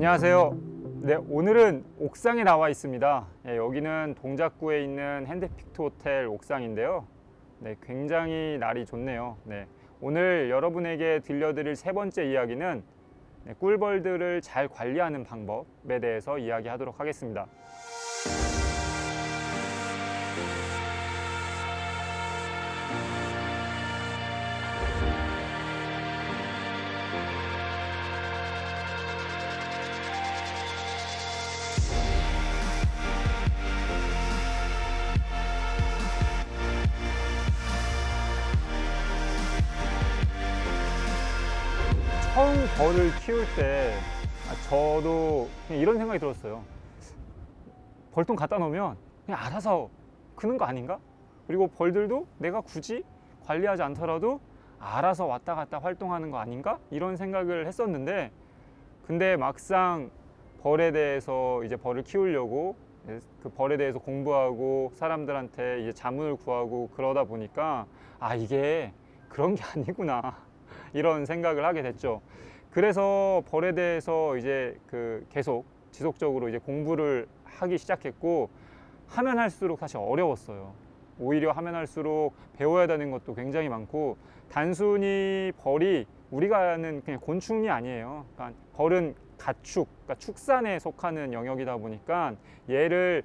안녕하세요. 네, 오늘은 옥상에 나와 있습니다. 여기는 동작구에 있는 핸드픽트 호텔 옥상인데요. 네, 굉장히 날이 좋네요. 네, 오늘 여러분에게 들려드릴 세 번째 이야기는 꿀벌들을 잘 관리하는 방법에 대해서 이야기하도록 하겠습니다. 처음 벌을 키울 때 저도 그냥 이런 생각이 들었어요. 벌통 갖다 놓으면 그냥 알아서 크는 거 아닌가? 그리고 벌들도 내가 굳이 관리하지 않더라도 알아서 왔다 갔다 활동하는 거 아닌가? 이런 생각을 했었는데, 근데 막상 벌에 대해서 이제 벌을 키우려고 그 벌에 대해서 공부하고 사람들한테 이제 자문을 구하고 그러다 보니까 이게 그런 게 아니구나 이런 생각을 하게 됐죠. 그래서 벌에 대해서 이제 계속 지속적으로 이제 공부를 하기 시작했고, 하면 할수록 사실 어려웠어요. 오히려 하면 할수록 배워야 되는 것도 굉장히 많고, 단순히 벌이 우리가 아는 그냥 곤충이 아니에요. 그러니까 벌은 가축, 그러니까 축산에 속하는 영역이다 보니까 얘를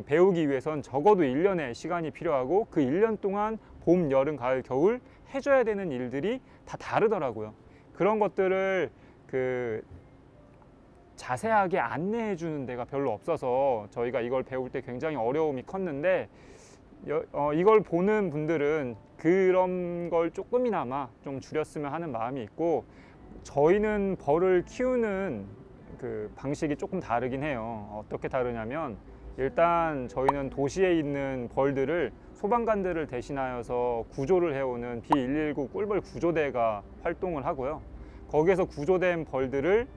배우기 위해선 적어도 1년의 시간이 필요하고, 그 1년 동안 봄, 여름, 가을, 겨울 해줘야 되는 일들이 다 다르더라고요. 그런 것들을 자세하게 안내해 주는 데가 별로 없어서 저희가 이걸 배울 때 굉장히 어려움이 컸는데, 이걸 보는 분들은 그런 걸 조금이나마 좀 줄였으면 하는 마음이 있고, 저희는 벌을 키우는 방식이 조금 다르긴 해요. 어떻게 다르냐면, 일단 저희는 도시에 있는 벌들을 소방관들을 대신하여서 구조를 해오는 B119 꿀벌 구조대가 활동을 하고요. 거기에서 구조된 벌들을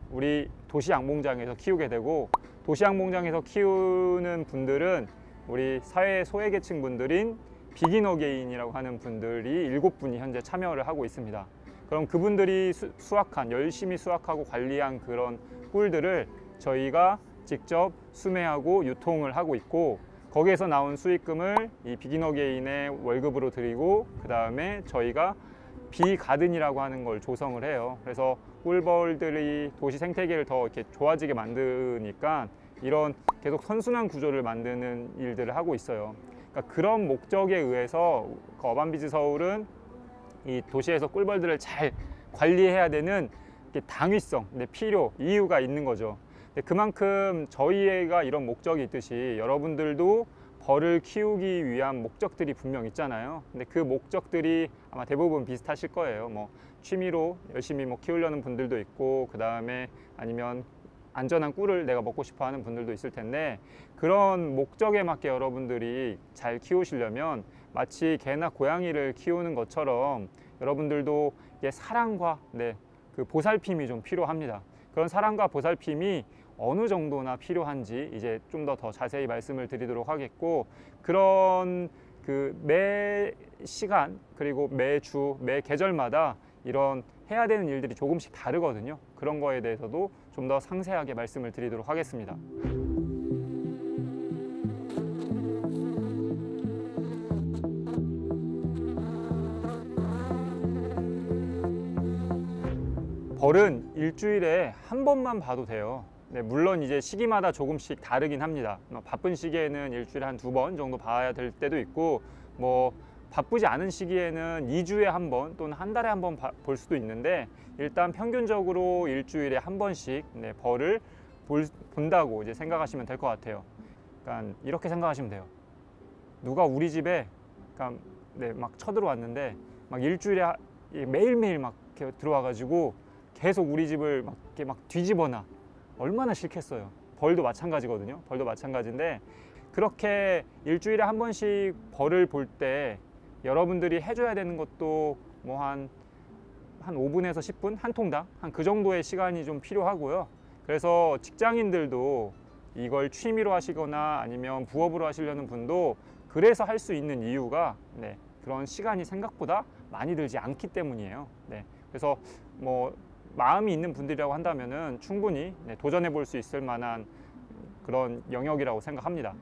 우리 도시양봉장에서 키우게 되고, 도시양봉장에서 키우는 분들은 우리 사회 소외계층 분들인 비긴 어게인이라고 하는 분들이 7분이 현재 참여를 하고 있습니다. 그럼 그분들이 열심히 수확하고 관리한 그런 꿀들을 저희가 직접 수매하고 유통을 하고 있고, 거기에서 나온 수익금을 이 비긴 어게인의 월급으로 드리고, 그 다음에 저희가 비가든이라고 하는 걸 조성을 해요. 그래서 꿀벌들이 도시 생태계를 더 이렇게 좋아지게 만드니까 이런 계속 선순환 구조를 만드는 일들을 하고 있어요. 그러니까 그런 목적에 의해서 어반비즈 서울은 이 도시에서 꿀벌들을 잘 관리해야 되는 당위성, 필요, 이유가 있는 거죠. 그만큼 저희가 이런 목적이 있듯이 여러분들도 벌을 키우기 위한 목적들이 분명 있잖아요. 근데 그 목적들이 아마 대부분 비슷하실 거예요. 취미로 열심히 키우려는 분들도 있고, 그 다음에 아니면 안전한 꿀을 내가 먹고 싶어 하는 분들도 있을 텐데, 그런 목적에 맞게 여러분들이 잘 키우시려면 마치 개나 고양이를 키우는 것처럼 여러분들도 사랑과 그 보살핌이 좀 필요합니다. 그런 사랑과 보살핌이 어느 정도나 필요한지 이제 좀 더 자세히 말씀을 드리도록 하겠고, 그런 매 시간 그리고 매주 매 계절마다 이런 해야 되는 일들이 조금씩 다르거든요. 그런 거에 대해서도 좀 더 상세하게 말씀을 드리도록 하겠습니다. 벌은 일주일에 한 번만 봐도 돼요. 물론 이제 시기마다 조금씩 다르긴 합니다. 바쁜 시기에는 일주일에 한 2번 정도 봐야 될 때도 있고, 바쁘지 않은 시기에는 2주에 한 번 또는 한 달에 한 번 볼 수도 있는데, 일단 평균적으로 일주일에 한 번씩 벌을 본다고 이제 생각하시면 될 것 같아요. 그러니까 이렇게 생각하시면 돼요. 누가 우리 집에 막 쳐들어왔는데 일주일에 매일매일 이렇게 들어와가지고 계속 우리 집을 막 뒤집어놔. 얼마나 싫겠어요. 벌도 마찬가지거든요. 벌도 마찬가지인데, 그렇게 일주일에 한 번씩 벌을 볼 때 여러분들이 해줘야 되는 것도 한 5분에서 10분? 한 통당? 한 그 정도의 시간이 좀 필요하고요. 그래서 직장인들도 이걸 취미로 하시거나 아니면 부업으로 하시려는 분도 그래서 할 수 있는 이유가 그런 시간이 생각보다 많이 들지 않기 때문이에요. 그래서 마음이 있는 분들이라고 한다면은 충분히 도전해 볼 수 있을 만한 그런 영역이라고 생각합니다.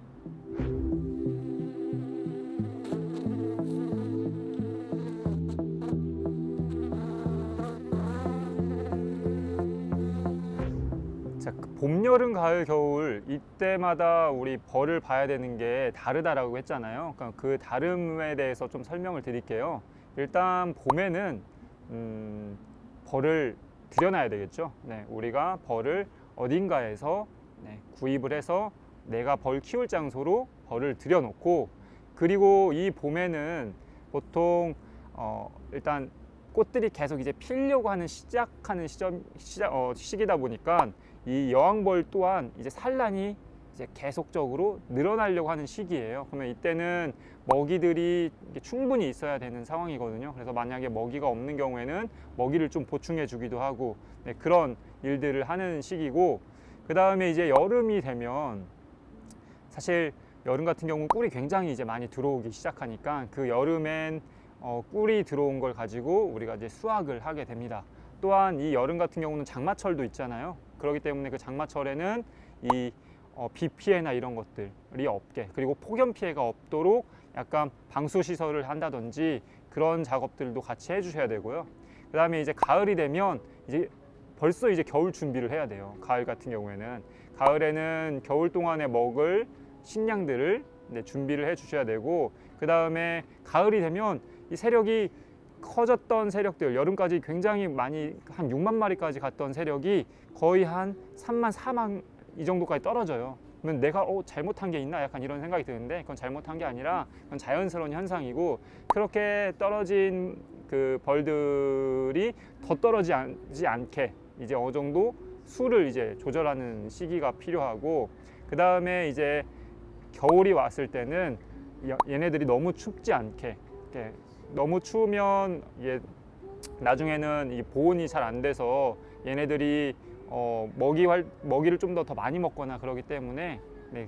자, 봄, 여름, 가을, 겨울 이때마다 우리 벌을 봐야 되는 게 다르다라고 했잖아요. 그러니까 그 다름에 대해서 좀 설명을 드릴게요. 일단 봄에는 벌을 들여놔야 되겠죠. 우리가 벌을 어딘가에서 구입을 해서 내가 벌 키울 장소로 벌을 들여놓고, 그리고 이 봄에는 보통 일단 꽃들이 계속 이제 피려고 하는 시작하는 시기다 보니까 이 여왕벌 또한 이제 산란이 이제 계속적으로 늘어나려고 하는 시기예요. 그러면 이때는 먹이들이 충분히 있어야 되는 상황이거든요. 그래서 만약에 먹이가 없는 경우에는 먹이를 좀 보충해 주기도 하고 그런 일들을 하는 시기고, 그 다음에 이제 여름이 되면 사실 여름 같은 경우는 꿀이 굉장히 이제 많이 들어오기 시작하니까 그 여름엔 꿀이 들어온 걸 가지고 우리가 이제 수확을 하게 됩니다. 또한 이 여름 같은 경우는 장마철도 있잖아요. 그렇기 때문에 그 장마철에는 이 비 피해나 이런 것들이 없게, 그리고 폭염 피해가 없도록 약간 방수 시설을 한다든지 그런 작업들도 같이 해주셔야 되고요. 그 다음에 이제 가을이 되면 이제 벌써 이제 겨울 준비를 해야 돼요. 가을 같은 경우에는 가을에는 겨울 동안에 먹을 식량들을 준비를 해 주셔야 되고, 그 다음에 가을이 되면 이 세력이 커졌던 세력들, 여름까지 굉장히 많이 한 6만 마리까지 갔던 세력이 거의 한 3만, 4만 이 정도까지 떨어져요. 그러면 내가 잘못한 게 있나 약간 이런 생각이 드는데, 그건 잘못한 게 아니라 그건 자연스러운 현상이고, 그렇게 떨어진 그 벌들이 더 떨어지지 않게 이제 어느 정도 수를 이제 조절하는 시기가 필요하고, 그 다음에 이제 겨울이 왔을 때는 얘네들이 너무 춥지 않게, 너무 추우면 이게 나중에는 이 보온이 잘 안 돼서 얘네들이 먹이를 좀 더 많이 먹거나 그러기 때문에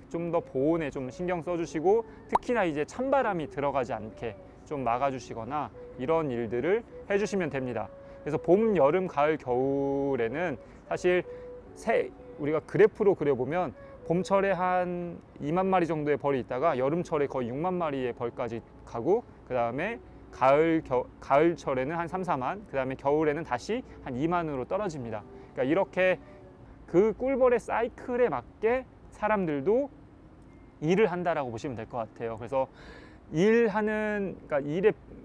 좀 더 보온에 좀 신경 써주시고, 특히나 이제 찬바람이 들어가지 않게 좀 막아주시거나 이런 일들을 해주시면 됩니다. 그래서 봄, 여름, 가을, 겨울에는 사실 우리가 그래프로 그려보면 봄철에 한 2만 마리 정도의 벌이 있다가 여름철에 거의 6만 마리의 벌까지 가고, 그 다음에 가을철에는 한 3, 4만, 그 다음에 겨울에는 다시 한 2만으로 떨어집니다. 그러니까 이렇게 그 꿀벌의 사이클에 맞게 사람들도 일을 한다라고 보시면 될 것 같아요. 그래서 그러니까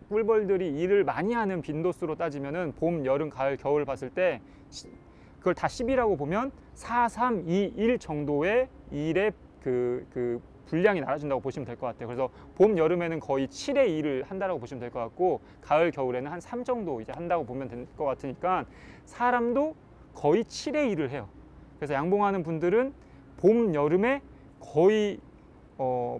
꿀벌들이 일을 많이 하는 빈도수로 따지면은 봄, 여름, 가을, 겨울 봤을 때 그걸 다 10이라고 보면 4, 3, 2, 1 정도의 일의 그 분량이 나눠진다고 보시면 될 것 같아요. 그래서 봄, 여름에는 거의 7의 2를 한다고 보시면 될 것 같고, 가을, 겨울에는 한 3 정도 이제 한다고 보면 될 것 같으니까 사람도 거의 7의 2를 해요. 그래서 양봉하는 분들은 봄, 여름에 거의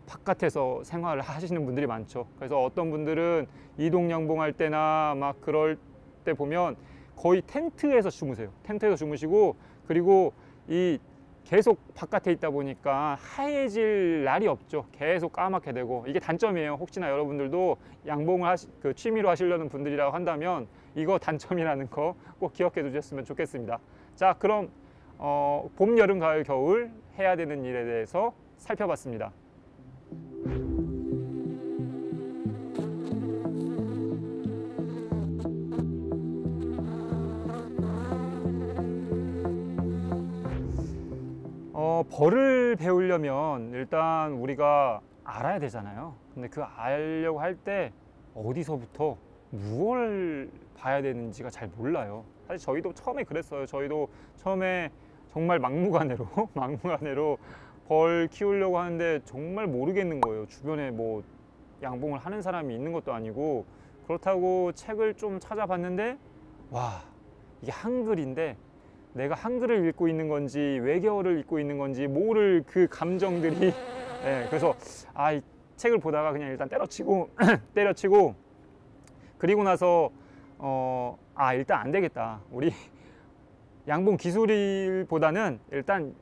바깥에서 생활을 하시는 분들이 많죠. 그래서 어떤 분들은 이동 양봉할 때나 막 그럴 때 보면 거의 텐트에서 주무세요. 텐트에서 주무시고, 그리고 계속 바깥에 있다 보니까 하얘질 날이 없죠. 계속 까맣게 되고, 이게 단점이에요. 혹시나 여러분들도 양봉을 취미로 하시려는 분들이라고 한다면 이거 단점이라는 거 꼭 기억해 두셨으면 좋겠습니다. 자, 그럼 봄, 여름, 가을, 겨울 해야 되는 일에 대해서 살펴봤습니다. 벌을 배우려면 일단 우리가 알아야 되잖아요. 근데 그 알려고 할 때 어디서부터 무엇을 봐야 되는지가 잘 몰라요. 사실 저희도 처음에 그랬어요. 저희도 처음에 정말 막무가내로 벌 키우려고 하는데 정말 모르겠는 거예요. 주변에 뭐 양봉을 하는 사람이 있는 것도 아니고, 그렇다고 책을 좀 찾아봤는데 와, 이게 한글인데 내가 한글을 읽고 있는 건지 외계어를 읽고 있는 건지 모를 그 감정들이 그래서 이 책을 보다가 그냥 일단 때려치고 그리고 나서 일단 안 되겠다. 우리 양봉 기술보다는 일단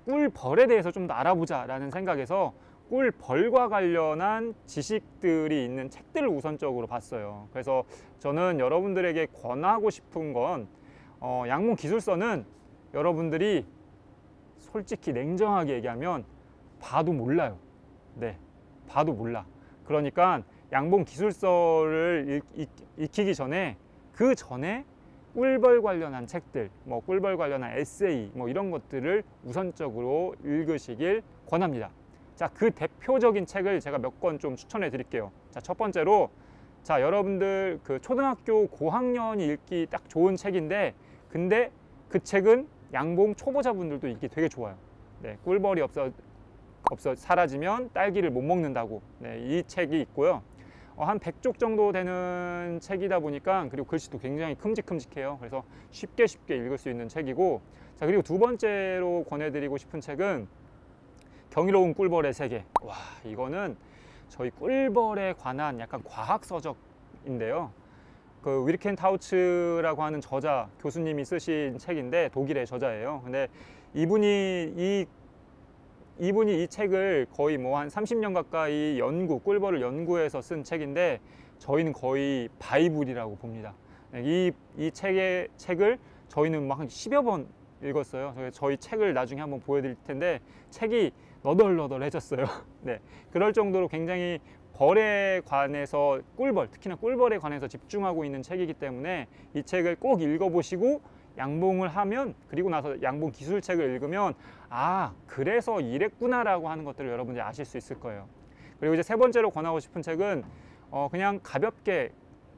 꿀벌에 대해서 좀 더 알아보자 라는 생각에서 꿀벌과 관련한 지식들이 있는 책들을 우선적으로 봤어요. 그래서 저는 여러분들에게 권하고 싶은 건 양봉 기술서는 여러분들이 솔직히 냉정하게 얘기하면 봐도 몰라요. 네, 봐도 몰라. 그러니까 양봉 기술서를 익히기 전에 그 전에 꿀벌 관련한 책들, 뭐 꿀벌 관련한 에세이 뭐 이런 것들을 우선적으로 읽으시길 권합니다. 자, 그 대표적인 책을 제가 몇 권 좀 추천해 드릴게요. 자, 첫 번째로, 자, 여러분들 그 초등학교 고학년이 읽기 딱 좋은 책인데, 근데 그 책은 양봉 초보자분들도 읽기 되게 좋아요. 네, 꿀벌이 사라지면 딸기를 못 먹는다고. 네, 이 책이 있고요. 한 100쪽 정도 되는 책이다 보니까, 그리고 글씨도 굉장히 큼직큼직해요. 그래서 쉽게 읽을 수 있는 책이고, 자, 그리고 두 번째로 권해드리고 싶은 책은 경이로운 꿀벌의 세계. 와, 이거는 저희 꿀벌에 관한 약간 과학서적인데요. 그 위르켄타우츠라고 하는 저자, 교수님이 쓰신 책인데 독일의 저자예요. 근데 이분이 이 책을 거의 뭐 한 30년 가까이 꿀벌을 연구해서 쓴 책인데, 저희는 거의 바이블이라고 봅니다. 이 책을 저희는 막 한 10여 번 읽었어요. 저희 책을 나중에 한번 보여드릴 텐데 책이 너덜너덜해졌어요. 네, 그럴 정도로 굉장히 벌에 관해서 특히나 꿀벌에 관해서 집중하고 있는 책이기 때문에 이 책을 꼭 읽어보시고 양봉을 하면, 그리고 나서 양봉 기술책을 읽으면 아, 그래서 이랬구나라고 하는 것들을 여러분들이 아실 수 있을 거예요. 그리고 이제 세 번째로 권하고 싶은 책은 그냥 가볍게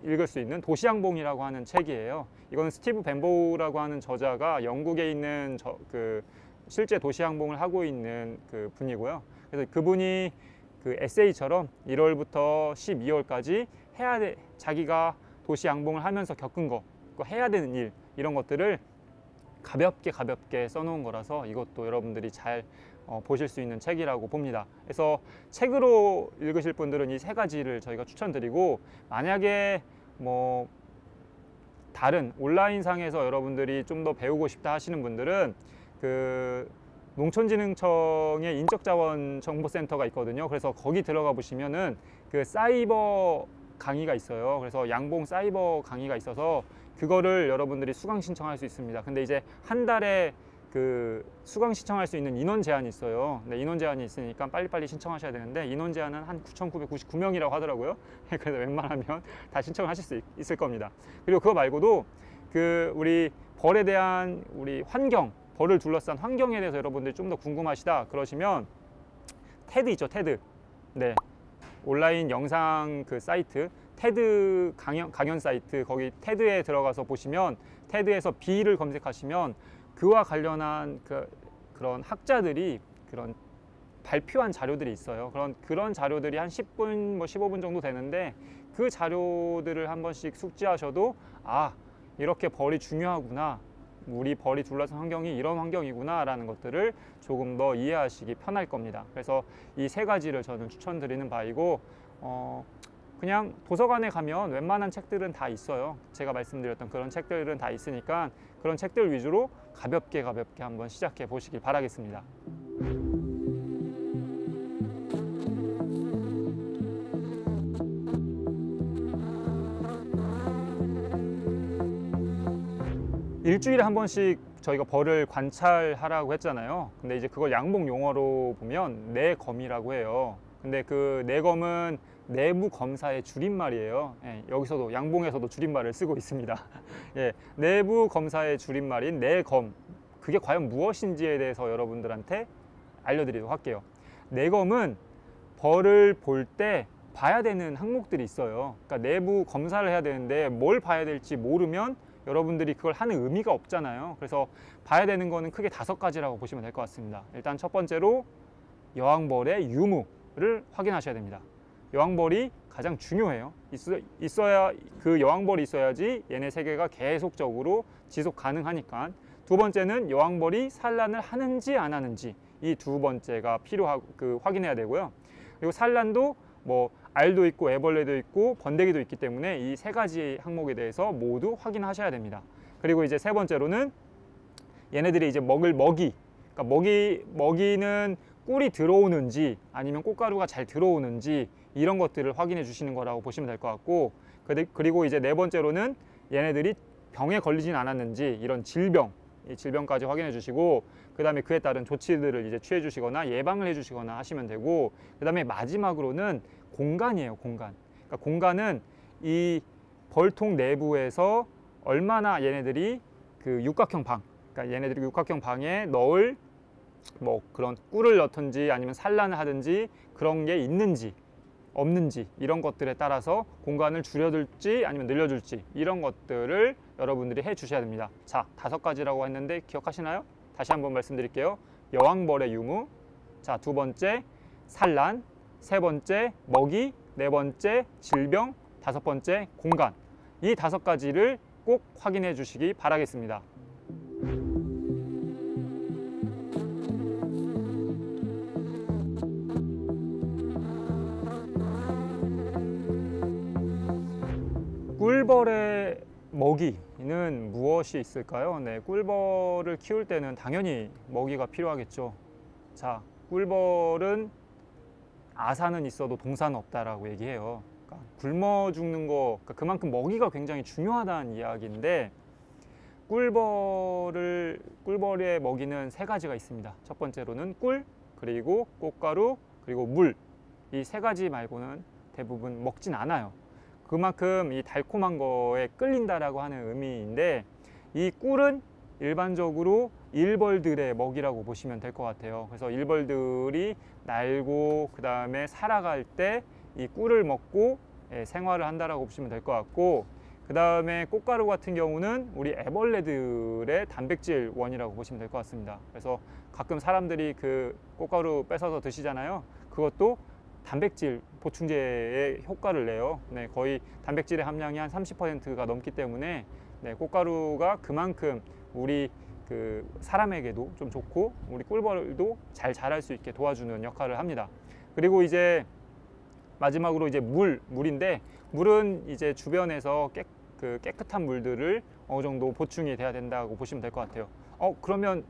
읽을 수 있는 도시양봉이라고 하는 책이에요. 이거는 스티브 벤보우라고 하는 저자가 영국에 있는 실제 도시양봉을 하고 있는 그 분이고요. 그래서 그분이 그 에세이처럼 1월부터 12월까지 자기가 도시양봉을 하면서 겪은 거, 해야 되는 일, 이런 것들을 가볍게 써놓은 거라서 이것도 여러분들이 잘 보실 수 있는 책이라고 봅니다. 그래서 책으로 읽으실 분들은 이 세 가지를 저희가 추천드리고, 만약에 뭐 다른 온라인상에서 여러분들이 좀 더 배우고 싶다 하시는 분들은 그 농촌진흥청의 인적자원정보센터가 있거든요. 그래서 거기 들어가 보시면은 그 사이버 강의가 있어요. 그래서 양봉 사이버 강의가 있어서 그거를 여러분들이 수강 신청할 수 있습니다. 근데 이제 한 달에 그 수강 신청할 수 있는 인원 제한이 있어요. 네, 인원 제한이 있으니까 빨리빨리 신청하셔야 되는데, 인원 제한은 한 9,999명이라고 하더라고요. 그래서 웬만하면 다 신청하실 수 있을 겁니다. 그리고 그거 말고도 그 우리 벌에 대한 우리 벌을 둘러싼 환경에 대해서 여러분들이 좀 더 궁금하시다 그러시면 테드 있죠, 테드. 네, 온라인 영상 그 사이트, 테드 강연 사이트, 거기 테드에 들어가서 보시면 테드에서 B를 검색하시면 그와 관련한 그런 학자들이 그런 발표한 자료들이 있어요. 그런 자료들이 한 10분, 뭐 15분 정도 되는데, 그 자료들을 한 번씩 숙지하셔도 아, 이렇게 벌이 중요하구나, 우리 벌이 둘러싼 환경이 이런 환경이구나 라는 것들을 조금 더 이해하시기 편할 겁니다. 그래서 이 세 가지를 저는 추천드리는 바이고, 그냥 도서관에 가면 웬만한 책들은 다 있어요. 제가 말씀드렸던 그런 책들은 다 있으니까 그런 책들 위주로 가볍게 한번 시작해 보시길 바라겠습니다. 일주일에 한 번씩 저희가 벌을 관찰하라고 했잖아요. 근데 이제 그걸 양봉 용어로 보면 내검이라고 해요. 근데 그 내검은 내부 검사의 줄임말이에요. 예, 여기서도 양봉에서도 줄임말을 쓰고 있습니다. 예, 내부 검사의 줄임말인 내검, 그게 과연 무엇인지에 대해서 여러분들한테 알려드리도록 할게요. 내검은 벌을 볼 때 봐야 되는 항목들이 있어요. 그러니까 내부 검사를 해야 되는데 뭘 봐야 될지 모르면 여러분들이 그걸 하는 의미가 없잖아요. 그래서 봐야 되는 거는 크게 5가지라고 보시면 될 것 같습니다. 일단 첫 번째로 여왕벌의 유무를 확인하셔야 됩니다. 여왕벌이 가장 중요해요. 그 여왕벌이 있어야지 얘네 세계가 계속적으로 지속 가능하니까. 두 번째는 여왕벌이 산란을 하는지 안 하는지, 이 두 번째가 필요하고 확인해야 되고요. 그리고 산란도 뭐 알도 있고 애벌레도 있고 번데기도 있기 때문에 이 세 가지 항목에 대해서 모두 확인하셔야 됩니다. 그리고 이제 세 번째로는 얘네들이 이제 먹을 먹이, 그러니까 먹이는 꿀이 들어오는지 아니면 꽃가루가 잘 들어오는지, 이런 것들을 확인해 주시는 거라고 보시면 될 것 같고, 그리고 이제 네 번째로는 얘네들이 병에 걸리진 않았는지 이런 질병, 이 질병까지 확인해 주시고 그 다음에 그에 따른 조치들을 이제 취해 주시거나 예방을 해 주시거나 하시면 되고, 그 다음에 마지막으로는 공간이에요. 공간. 그러니까 공간은 이 벌통 내부에서 얼마나 얘네들이 그 육각형 방, 그러니까 얘네들이 육각형 방에 넣을 뭐 그런 꿀을 넣든지 아니면 산란을 하든지 그런 게 있는지 없는지 이런 것들에 따라서 공간을 줄여둘지 아니면 늘려줄지 이런 것들을 여러분들이 해 주셔야 됩니다. 자, 5가지라고 했는데 기억하시나요? 다시 한번 말씀드릴게요. 여왕벌의 유무, 자, 2번째 산란, 3번째 먹이, 4번째 질병, 5번째 공간. 이 5가지를 꼭 확인해 주시기 바라겠습니다. 꿀벌의 먹이는 무엇이 있을까요? 네, 꿀벌을 키울 때는 당연히 먹이가 필요하겠죠. 자, 꿀벌은 아사는 있어도 동사는 없다라고 얘기해요. 그러니까 굶어 죽는 거, 그러니까 그만큼 먹이가 굉장히 중요하다는 이야기인데, 꿀벌의 먹이는 3가지가 있습니다. 첫 번째로는 꿀, 그리고 꽃가루, 그리고 물. 이 3가지 말고는 대부분 먹진 않아요. 그만큼 이 달콤한 거에 끌린다라고 하는 의미인데, 이 꿀은 일반적으로 일벌들의 먹이라고 보시면 될 것 같아요. 그래서 일벌들이 날고 그 다음에 살아갈 때 이 꿀을 먹고 생활을 한다라고 보시면 될 것 같고, 그 다음에 꽃가루 같은 경우는 우리 애벌레들의 단백질 원이라고 보시면 될 것 같습니다. 그래서 가끔 사람들이 그 꽃가루 뺏어서 드시잖아요. 그것도 단백질 보충제의 효과를 내요. 네, 거의 단백질의 함량이 한 30%가 넘기 때문에 네, 꽃가루가 그만큼 우리 그 사람에게도 좀 좋고 우리 꿀벌도 잘 자랄 수 있게 도와주는 역할을 합니다. 그리고 이제 마지막으로 이제 물인데, 물은 이제 주변에서 깨끗한 물들을 어느 정도 보충이 돼야 된다고 보시면 될 것 같아요. 그러면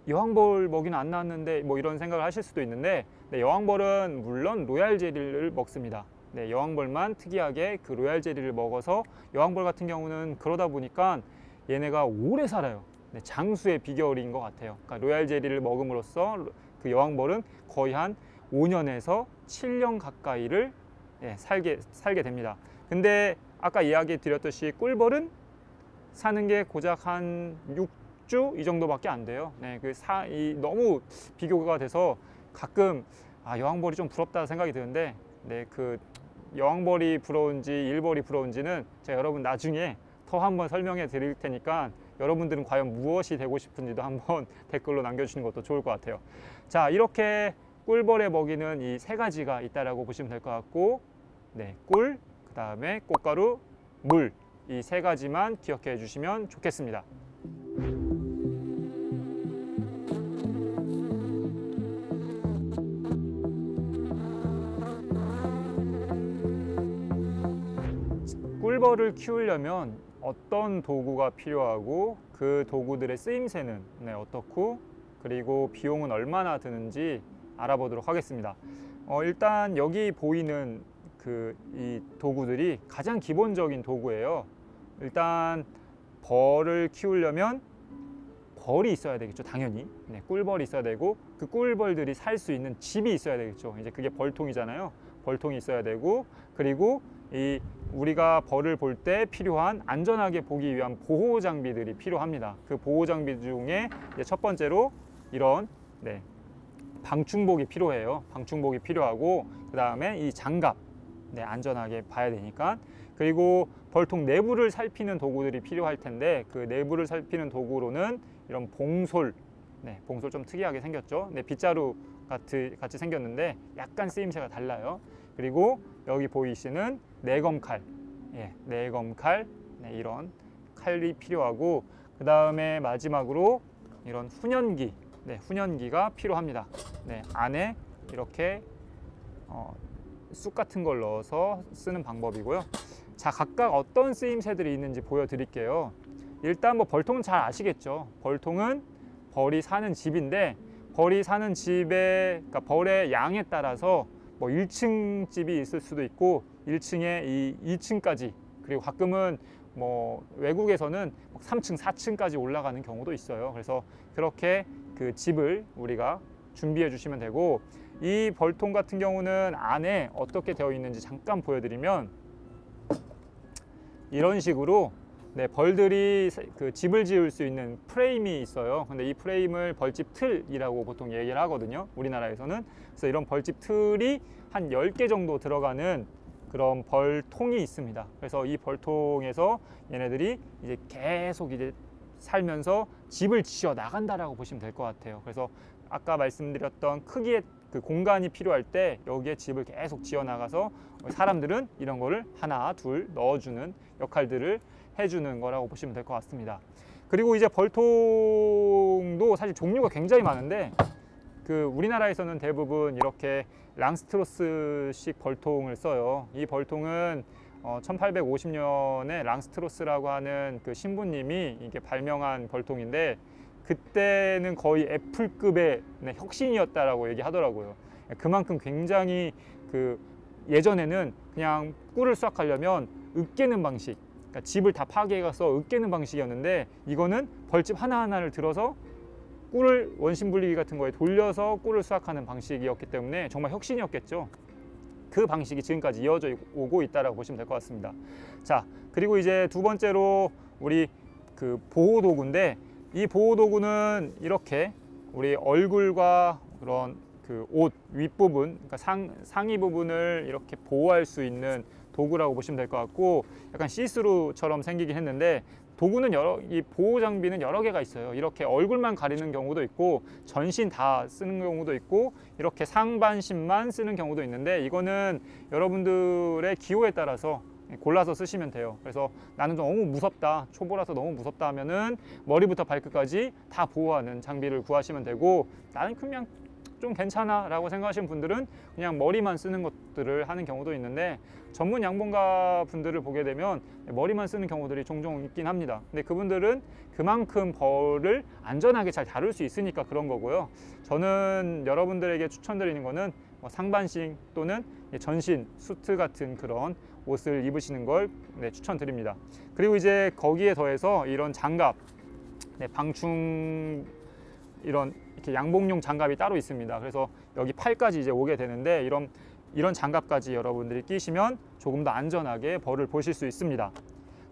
여왕벌 먹이는 안 나왔는데 뭐 이런 생각을 하실 수도 있는데, 네, 여왕벌은 물론 로얄 젤리를 먹습니다. 네, 여왕벌만 특이하게 그 로얄 젤리를 먹어서, 여왕벌 같은 경우는 그러다 보니까 얘네가 오래 살아요. 네, 장수의 비결인 것 같아요. 그러니까 로얄 젤리를 먹음으로써 그 여왕벌은 거의 한 5년에서 7년 가까이를 살게 됩니다. 근데 아까 이야기 드렸듯이 꿀벌은 사는 게 고작 한 6주 이 정도밖에 안 돼요. 네, 너무 비교가 돼서 가끔 여왕벌이 좀 부럽다 생각이 드는데, 네, 그 여왕벌이 부러운지 일벌이 부러운지는 제가 여러분 나중에 더 한번 설명해 드릴 테니까 여러분들은 과연 무엇이 되고 싶은지도 한번 댓글로 남겨주시는 것도 좋을 것 같아요. 자, 이렇게 꿀벌의 먹이는 이 3가지가 있다라고 보시면 될 것 같고, 네, 꿀, 그 다음에 꽃가루, 물, 이 3가지만 기억해 주시면 좋겠습니다. 꿀벌을 키우려면 어떤 도구가 필요하고 그 도구들의 쓰임새는 어떻고, 그리고 비용은 얼마나 드는지 알아보도록 하겠습니다. 일단 여기 보이는 이 도구들이 가장 기본적인 도구예요. 일단 벌을 키우려면 벌이 있어야 되겠죠, 당연히. 네, 꿀벌이 있어야 되고, 그 꿀벌들이 살 수 있는 집이 있어야 되겠죠. 이제 그게 벌통이잖아요. 벌통이 있어야 되고, 그리고 우리가 벌을 볼 때 필요한, 안전하게 보기 위한 보호 장비들이 필요합니다. 그 보호 장비 중에 이제 첫 번째로 이런 방충복이 필요해요. 방충복이 필요하고, 그 다음에 이 장갑, 안전하게 봐야 되니까. 그리고 벌통 내부를 살피는 도구들이 필요할 텐데, 그 내부를 살피는 도구로는 이런 봉솔, 봉솔 좀 특이하게 생겼죠. 빗자루 같이 생겼는데 약간 쓰임새가 달라요. 그리고 여기 보이시는 내검칼, 내검칼, 이런 칼이 필요하고, 그 다음에 마지막으로 이런 훈연기, 훈연기가 필요합니다. 안에 이렇게 쑥 같은 걸 넣어서 쓰는 방법이고요. 자, 각각 어떤 쓰임새들이 있는지 보여드릴게요. 일단 뭐 벌통은 잘 아시겠죠. 벌통은 벌이 사는 집인데, 벌이 사는 집에, 그러니까 벌의 양에 따라서 뭐 1층 집이 있을 수도 있고 1층에 2층까지, 그리고 가끔은 뭐 외국에서는 3층, 4층까지 올라가는 경우도 있어요. 그래서 그렇게 그 집을 우리가 준비해 주시면 되고, 이 벌통 같은 경우는 안에 어떻게 되어 있는지 잠깐 보여드리면, 이런 식으로 벌들이 그 집을 지을 수 있는 프레임이 있어요. 근데 이 프레임을 벌집 틀이라고 보통 얘기를 하거든요, 우리나라에서는. 그래서 이런 벌집 틀이 한 10개 정도 들어가는 그런 벌통이 있습니다. 그래서 이 벌통에서 얘네들이 이제 계속 이제 살면서 집을 지어 나간다라고 보시면 될 것 같아요. 그래서 아까 말씀드렸던 크기의 그 공간이 필요할 때 여기에 집을 계속 지어 나가서 사람들은 이런 거를 하나, 둘 넣어주는 역할들을 해주는 거라고 보시면 될 것 같습니다. 그리고 이제 벌통도 사실 종류가 굉장히 많은데, 그 우리나라에서는 대부분 이렇게 랑스트로스식 벌통을 써요. 이 벌통은 1850년에 랑스트로스라고 하는 그 신부님이 이게 발명한 벌통인데, 그때는 거의 애플급의 혁신이었다라고 얘기하더라고요. 그만큼 굉장히 그 예전에는 그냥 꿀을 수확하려면 으깨는 방식, 그러니까 집을 다 파괴해 가서 으깨는 방식이었는데, 이거는 벌집 하나하나를 들어서 꿀을 원심 분리기 같은 거에 돌려서 꿀을 수확하는 방식이었기 때문에 정말 혁신이었겠죠. 그 방식이 지금까지 이어져 오고 있다라고 보시면 될 것 같습니다. 자, 그리고 이제 두 번째로 우리 그 보호 도구인데, 이 보호 도구는 이렇게 우리 얼굴과 그런 그 옷 윗부분, 그러니까 상의 부분을 이렇게 보호할 수 있는 도구라고 보시면 될 것 같고, 약간 시스루처럼 생기긴 했는데, 도구는 이 보호 장비는 여러 개가 있어요. 이렇게 얼굴만 가리는 경우도 있고, 전신 다 쓰는 경우도 있고, 이렇게 상반신만 쓰는 경우도 있는데, 이거는 여러분들의 기호에 따라서 골라서 쓰시면 돼요. 그래서 나는 너무 무섭다, 초보라서 너무 무섭다 하면은 머리부터 발끝까지 다 보호하는 장비를 구하시면 되고, 나는 그냥 좀 괜찮아 라고 생각하시는 분들은 그냥 머리만 쓰는 것들을 하는 경우도 있는데, 전문 양봉가 분들을 보게 되면 머리만 쓰는 경우들이 종종 있긴 합니다. 근데 그분들은 그만큼 벌을 안전하게 잘 다룰 수 있으니까 그런 거고요. 저는 여러분들에게 추천드리는 거는 상반신 또는 전신 수트 같은 그런 옷을 입으시는 걸 추천드립니다. 그리고 이제 거기에 더해서 이런 장갑, 방충 이런 이렇게 양봉용 장갑이 따로 있습니다. 그래서 여기 팔까지 이제 오게 되는데, 이런 장갑까지 여러분들이 끼시면 조금 더 안전하게 벌을 보실 수 있습니다.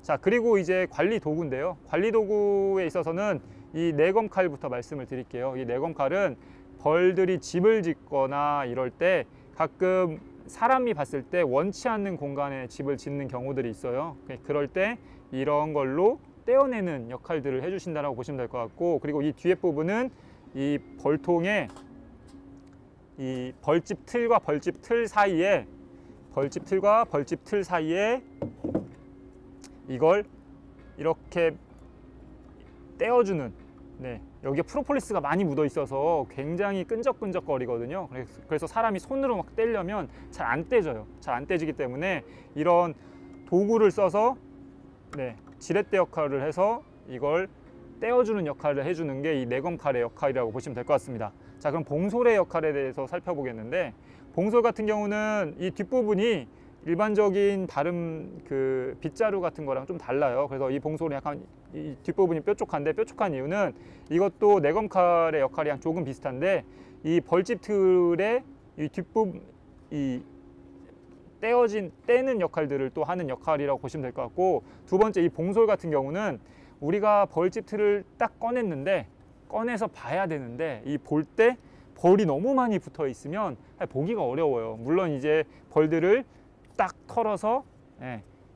자, 그리고 이제 관리 도구인데요. 관리 도구에 있어서는 이 내검칼부터 말씀을 드릴게요. 이 내검칼은 벌들이 집을 짓거나 이럴 때 가끔 사람이 봤을 때 원치 않는 공간에 집을 짓는 경우들이 있어요. 그럴 때 이런 걸로 떼어내는 역할들을 해주신다고 보시면 될 것 같고, 그리고 이 뒤에 부분은 이 벌통에 이 벌집 틀과 벌집 틀 사이에 이걸 이렇게 떼어주는, 여기에 프로폴리스가 많이 묻어 있어서 굉장히 끈적끈적 거리거든요. 그래서 사람이 손으로 막 떼려면 잘 안 떼져요. 잘 안 떼지기 때문에 이런 도구를 써서 지렛대 역할을 해서 이걸 떼어주는 역할을 해주는 게 이 내검칼의 역할이라고 보시면 될 것 같습니다. 자, 그럼 봉솔의 역할에 대해서 살펴보겠는데, 봉솔 같은 경우는 이 뒷부분이 일반적인 다른 그 빗자루 같은 거랑 좀 달라요. 그래서 이 봉솔은 약간 이 뒷부분이 뾰족한데, 뾰족한 이유는 이것도 내검칼의 역할이랑 조금 비슷한데, 이 벌집 틀의 이 뒷부분, 이 떼는 역할들을 또 하는 역할이라고 보시면 될 것 같고, 두 번째 이 봉솔 같은 경우는 우리가 벌집 틀을 딱 꺼내서 봐야 되는데, 이 볼 때 벌이 너무 많이 붙어 있으면 보기가 어려워요. 물론 이제 벌들을 딱 털어서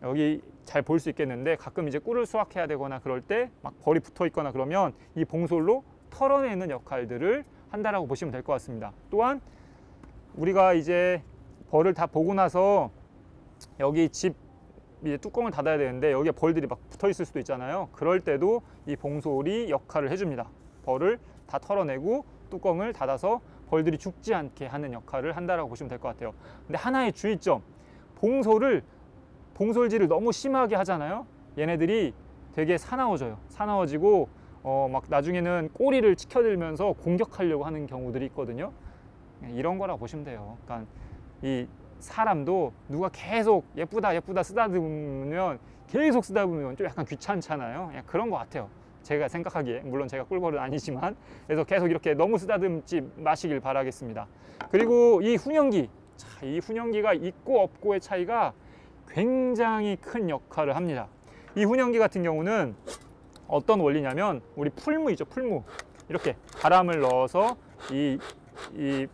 여기 잘 볼 수 있겠는데, 가끔 이제 꿀을 수확해야 되거나 그럴 때 막 벌이 붙어 있거나 그러면 이 봉솔로 털어내는 역할들을 한다라고 보시면 될 것 같습니다. 또한 우리가 이제 벌을 다 보고 나서 여기 집 이제 뚜껑을 닫아야 되는데, 여기에 벌들이 막 붙어 있을 수도 있잖아요. 그럴 때도 이 봉솔이 역할을 해줍니다. 벌을 다 털어내고 뚜껑을 닫아서 벌들이 죽지 않게 하는 역할을 한다라고 보시면 될 것 같아요. 근데 하나의 주의점, 봉솔질을 너무 심하게 하잖아요. 얘네들이 되게 사나워지고 막 나중에는 꼬리를 치켜들면서 공격하려고 하는 경우들이 있거든요. 이런 거라고 보시면 돼요. 그러니까 이 사람도 누가 계속 예쁘다 예쁘다 쓰다듬으면 계속 쓰다듬으면 좀 약간 귀찮잖아요. 그런 것 같아요. 제가 생각하기에. 물론 제가 꿀벌은 아니지만. 그래서 계속 이렇게 너무 쓰다듬지 마시길 바라겠습니다. 그리고 이 훈연기, 이 훈연기가 있고 없고의 차이가 굉장히 큰 역할을 합니다. 이 훈연기 같은 경우는 어떤 원리냐면, 우리 풀무이죠, 풀무. 이렇게 바람을 넣어서 이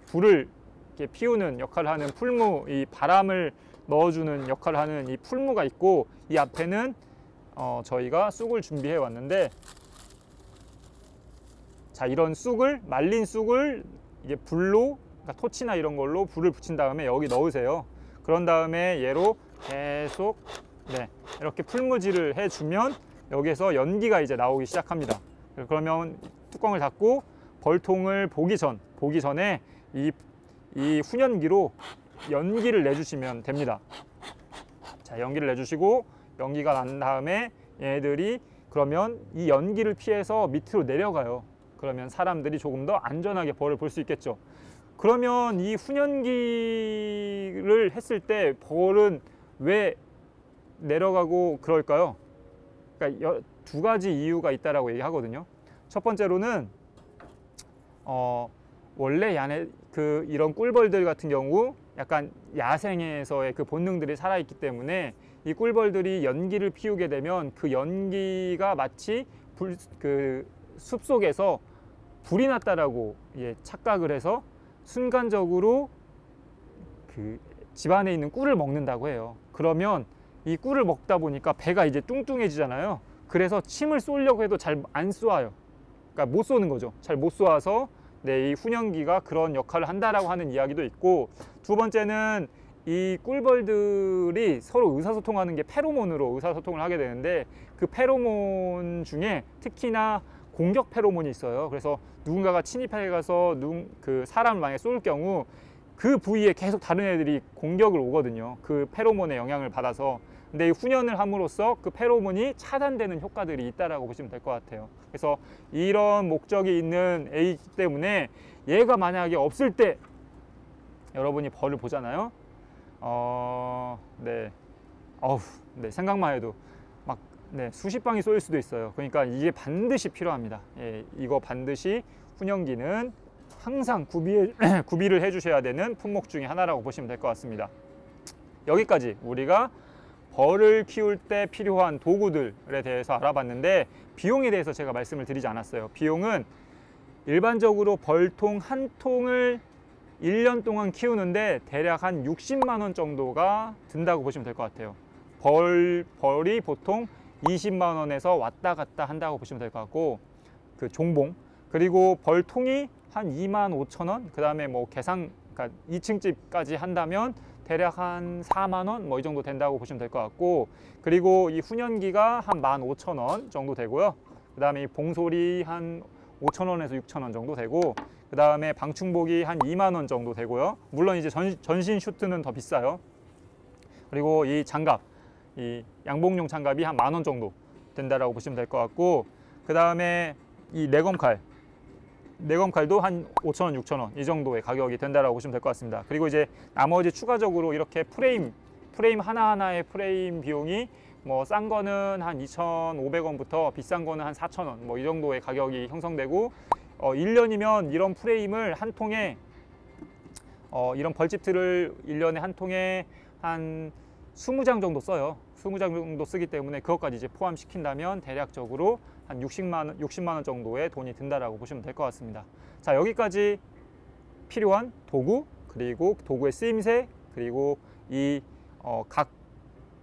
불을 이렇게 피우는 역할을 하는 풀무, 이 바람을 넣어주는 역할을 하는 이 풀무가 있고, 이 앞에는 저희가 쑥을 준비해 왔는데, 자, 이런 쑥을, 말린 쑥을 이게 불로, 그러니까 토치나 이런 걸로 불을 붙인 다음에 여기 넣으세요. 그런 다음에 얘로 계속 이렇게 풀무질을 해주면 여기에서 연기가 이제 나오기 시작합니다. 그러면 뚜껑을 닫고 벌통을 보기 전에 이 훈연기로 연기를 내주시면 됩니다. 자, 연기를 내주시고 연기가 난 다음에 얘네들이 그러면 이 연기를 피해서 밑으로 내려가요. 그러면 사람들이 조금 더 안전하게 벌을 볼 수 있겠죠. 그러면 이 훈연기를 했을 때 벌은 왜 내려가고 그럴까요? 그러니까 두 가지 이유가 있다라고 얘기하거든요. 첫 번째로는 원래 이런 꿀벌들 같은 경우 약간 야생에서의 그 본능들이 살아있기 때문에 이 꿀벌들이 연기를 피우게 되면 그 연기가 마치 그 숲속에서 불이 났다라고 착각을 해서 순간적으로 그 집안에 있는 꿀을 먹는다고 해요. 그러면 이 꿀을 먹다 보니까 배가 이제 뚱뚱해지잖아요. 그래서 침을 쏘려고 해도 잘 안 쏘아요. 그러니까 못 쏘는 거죠. 잘 못 쏘아서 이 훈연기가 그런 역할을 한다라고 하는 이야기도 있고, 두 번째는 이 꿀벌들이 서로 의사소통하는 게 페로몬으로 의사소통을 하게 되는데, 그 페로몬 중에 특히나 공격 페로몬이 있어요. 그래서 누군가가 침입해 가서 그 사람을 만약에 쏠 경우 그 부위에 계속 다른 애들이 공격을 오거든요. 그 페로몬의 영향을 받아서. 근데 이 훈연을 함으로써 그 페로몬이 차단되는 효과들이 있다라고 보시면 될 것 같아요. 그래서 이런 목적이 있는 애이기 때문에 얘가 만약에 없을 때 여러분이 벌을 보잖아요. 생각만 해도 막 수십 방이 쏠릴 수도 있어요. 그러니까 이게 반드시 필요합니다. 이거 반드시 훈연기는 항상 구비를 해주셔야 되는 품목 중에 하나라고 보시면 될 것 같습니다. 여기까지 우리가 벌을 키울 때 필요한 도구들에 대해서 알아봤는데, 비용에 대해서 제가 말씀을 드리지 않았어요. 비용은 일반적으로 벌통 한 통을 1년 동안 키우는데 대략 한 60만 원 정도가 든다고 보시면 될 것 같아요. 벌이 보통 20만 원에서 왔다 갔다 한다고 보시면 될 것 같고, 그 종봉, 그리고 벌통이 한 2만 5천 원, 그 다음에 뭐 그러니까 2층 집까지 한다면 대략 한 4만 원 뭐 이 정도 된다고 보시면 될 것 같고, 그리고 이 훈연기가 한 15,000원 정도 되고요. 그 다음에 이 봉소리 한 5,000원에서 6,000원 정도 되고, 그 다음에 방충복이 한 2만 원 정도 되고요. 물론 이제 전신 슈트는 더 비싸요. 그리고 이 장갑, 이 양봉용 장갑이 한 10,000원 정도 된다라고 보시면 될 것 같고, 그 다음에 이 내검칼도 한 5,000원, 6,000원 이 정도의 가격이 된다라고 보시면 될 것 같습니다. 그리고 이제 나머지 추가적으로 이렇게 프레임 하나하나의 프레임 비용이 뭐 싼 거는 한 2,500원부터 비싼 거는 한 4,000원 뭐 이 정도의 가격이 형성되고, 1년이면 이런 프레임을 한 통에 이런 벌집틀을 1년에 한 통에 한 20장 정도 써요. 20장 정도 쓰기 때문에 그것까지 이제 포함시킨다면 대략적으로 한 60만 원 정도의 돈이 든다라고 보시면 될 것 같습니다. 자, 여기까지 필요한 도구, 그리고 도구의 쓰임새, 그리고 이 각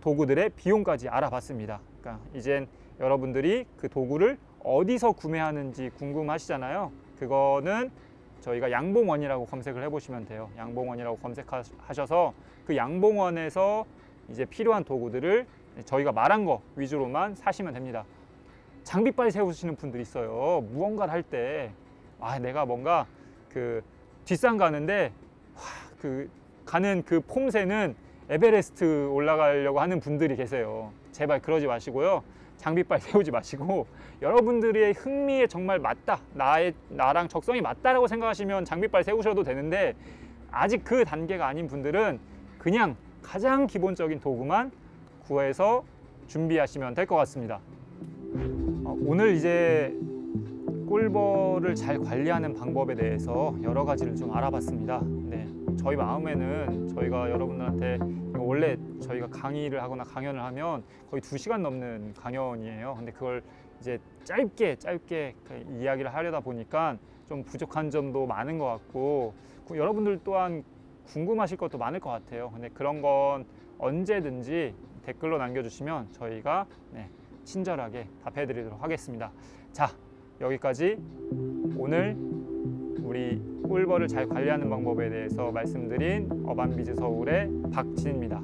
도구들의 비용까지 알아봤습니다. 그러니까 이젠 여러분들이 그 도구를 어디서 구매하는지 궁금하시잖아요. 그거는 저희가 양봉원이라고 검색을 해보시면 돼요. 양봉원이라고 검색하셔서 그 양봉원에서 이제 필요한 도구들을 저희가 말한 거 위주로만 사시면 됩니다. 장비빨 세우시는 분들이 있어요. 무언가를 할 때 내가 뭔가 그 뒷산 가는데 가는 그 폼새는 에베레스트 올라가려고 하는 분들이 계세요. 제발 그러지 마시고요. 장비빨 세우지 마시고, 여러분들의 흥미에 정말 맞다, 나랑 적성이 맞다라고 생각하시면 장비빨 세우셔도 되는데, 아직 그 단계가 아닌 분들은 그냥 가장 기본적인 도구만 구해서 준비하시면 될 것 같습니다. 오늘 이제 꿀벌을 잘 관리하는 방법에 대해서 여러 가지를 좀 알아봤습니다. 네, 저희 마음에는 저희가 여러분들한테 원래 저희가 강의를 하거나 강연을 하면 거의 2시간 넘는 강연이에요. 근데 그걸 이제 짧게 이야기를 하려다 보니까 좀 부족한 점도 많은 것 같고, 여러분들 또한 궁금하실 것도 많을 것 같아요. 근데 그런 건 언제든지 댓글로 남겨주시면 저희가 친절하게 답해 드리도록 하겠습니다. 자, 여기까지 오늘 우리 꿀벌을 잘 관리하는 방법에 대해서 말씀드린 어반비즈 서울의 박진입니다.